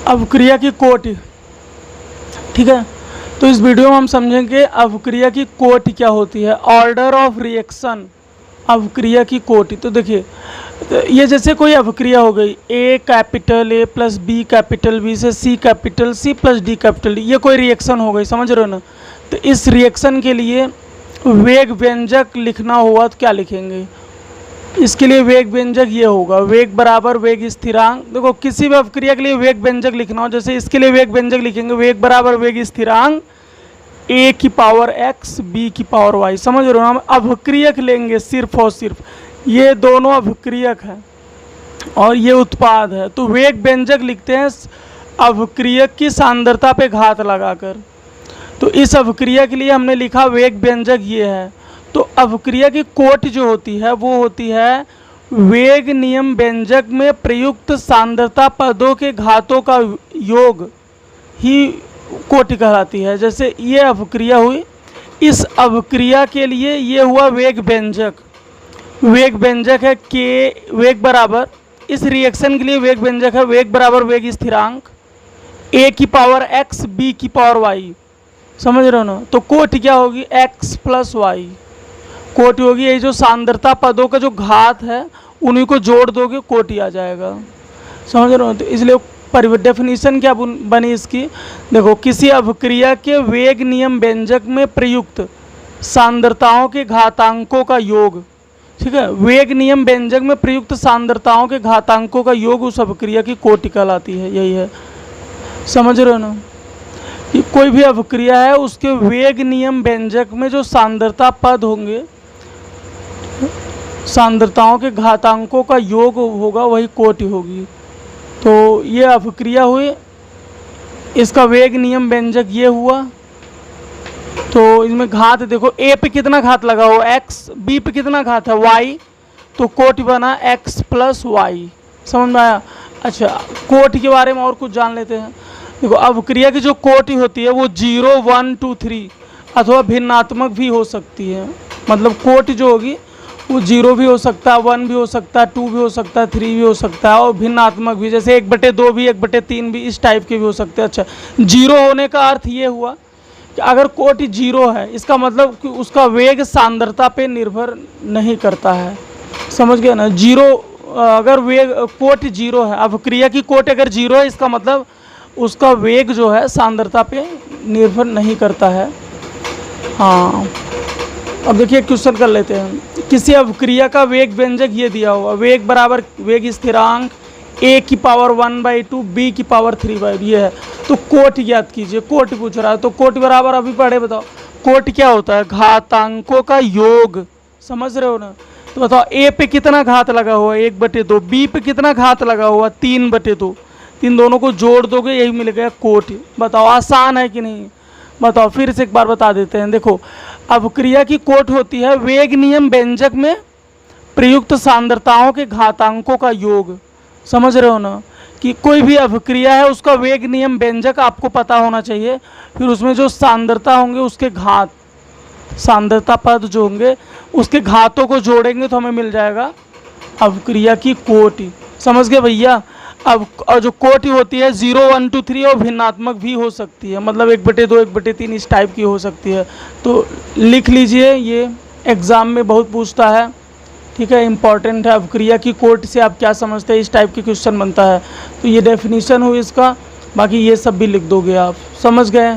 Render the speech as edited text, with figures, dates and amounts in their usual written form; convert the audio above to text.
अवक्रिया की कोटि, ठीक है। तो इस वीडियो में हम समझेंगे अवक्रिया की कोटि क्या होती है, ऑर्डर ऑफ रिएक्शन, अवक्रिया की कोटि। तो देखिए, ये जैसे कोई अवक्रिया हो गई, A capital A plus B capital B से C capital C plus D capital D, ये कोई रिएक्शन हो गई, समझ रहे हो ना। तो इस रिएक्शन के लिए वेग व्यंजक लिखना हुआ तो क्या लिखेंगे, इसके लिए वेग व्यंजक ये होगा, वेग बराबर वेग स्थिरांक। देखो किसी भी अवक्रिया के लिए वेग व्यंजक लिखना हो, जैसे इसके लिए वेग व्यंजक लिखेंगे वेग बराबर वेग स्थिरांक ए की पावर एक्स बी की पावर वाई, समझ रहे हो। हम अवक्रियक लेंगे सिर्फ और सिर्फ, ये दोनों अवक्रियक हैं और ये उत्पाद है। तो वेग व्यंजक लिखते हैं अवक्रियक की सांद्रता पे घात लगाकर। तो इस अवक्रिया के लिए हमने लिखा वेग व्यंजक ये है। तो अवक्रिया की कोटि जो होती है वो होती है वेग नियम व्यंजक में प्रयुक्त सांद्रता पदों के घातों का योग ही कोटि कहलाती है। जैसे ये अवक्रिया हुई, इस अवक्रिया के लिए ये हुआ वेग व्यंजक, वेग व्यंजक है के, वेग बराबर, इस रिएक्शन के लिए वेग व्यंजक है वेग बराबर वेग स्थिरांक ए की पावर एक्स बी की पावर वाई, समझ रहे हो ना। तो कोटि क्या होगी, एक्स प्लस वाई कोटि होगी। ये जो सांद्रता पदों का जो घात है उन्हीं को जोड़ दोगे कोटि आ जाएगा, समझ रहे हो। तो इसलिए डेफिनीशन क्या बनी इसकी, देखो किसी अवक्रिया के वेग नियम व्यंजक में प्रयुक्त सांद्रताओं के घातांकों का योग, ठीक है, वेग नियम व्यंजक में प्रयुक्त सांद्रताओं के घातांकों का योग उस अवक्रिया की कोटि कहलाती है। यही है, समझ रहे हो ना। कि कोई भी अवक्रिया है उसके वेग नियम व्यंजक में जो सांद्रता पद होंगे, सांद्रताओं के घातांकों का योग होगा वही कोटि होगी। तो ये अवक्रिया हुई, इसका वेग नियम व्यंजक ये हुआ। तो इसमें घात देखो, ए पे कितना घात लगा हो एक्स, बी पे कितना घात है वाई, तो कोटि बना एक्स प्लस वाई, समझ में आया। अच्छा, कोटि के बारे में और कुछ जान लेते हैं। देखो अवक्रिया की जो कोटि होती है वो 0 1 2 3 अथवा भिन्नात्मक भी हो सकती है। मतलब कोटि जो होगी वो 0 भी हो सकता है, 1 भी हो सकता है, 2 भी हो सकता है, 3 भी हो सकता है और भिन्नात्मक भी, जैसे 1/2 भी 1/3 भी, इस टाइप के भी हो सकते हैं। अच्छा, 0 होने का अर्थ ये हुआ कि अगर कोटि 0 है इसका मतलब कि उसका वेग सांद्रता पे निर्भर नहीं करता है, समझ गए ना। 0 अगर वेग कोटि 0 है, अवक्रिया की कोटि अगर 0 है इसका मतलब उसका वेग जो है सांद्रता पे निर्भर नहीं करता है। हाँ, अब देखिए क्वेश्चन कर लेते हैं। किसी अवक्रिया का वेग व्यंजक ये दिया हुआ, वेग बराबर वेग स्थिरांक ए की पावर 1/2 बी की पावर 3/2 ये है। तो कोटि ज्ञात कीजिए, कोटि पूछ रहा है। तो कोटि बराबर अभी पढ़े, बताओ कोटि क्या होता है, घातांकों का योग, समझ रहे हो ना। तो बताओ ए पे कितना घात लगा हुआ है 1/2, बी पे कितना घात लगा हुआ 3/2, इन दोनों को जोड़ दोगे यही मिल गया कोटि। बताओ आसान है कि नहीं, बताओ फिर से एक बार बता देते हैं। देखो अवक्रिया की कोटि होती है वेग नियम व्यंजक में प्रयुक्त सांद्रताओं के घातांकों का योग, समझ रहे हो ना। कि कोई भी अवक्रिया है उसका वेग नियम व्यंजक आपको पता होना चाहिए, फिर उसमें जो सांद्रता होंगे उसके घात, सांद्रता पद जो होंगे उसके घातों को जोड़ेंगे तो हमें मिल जाएगा अवक्रिया की कोटि, समझ गए भैया। अब और जो कोटि होती है 0 1 2 3 और भिन्नात्मक भी हो सकती है, मतलब 1/2 1/3 इस टाइप की हो सकती है। तो लिख लीजिए, ये एग्ज़ाम में बहुत पूछता है, ठीक है, इंपॉर्टेंट है। अवक्रिया की कोटि से आप क्या समझते हैं, इस टाइप के क्वेश्चन बनता है। तो ये डेफिनेशन हुई इसका, बाकी ये सब भी लिख दोगे आप, समझ गए।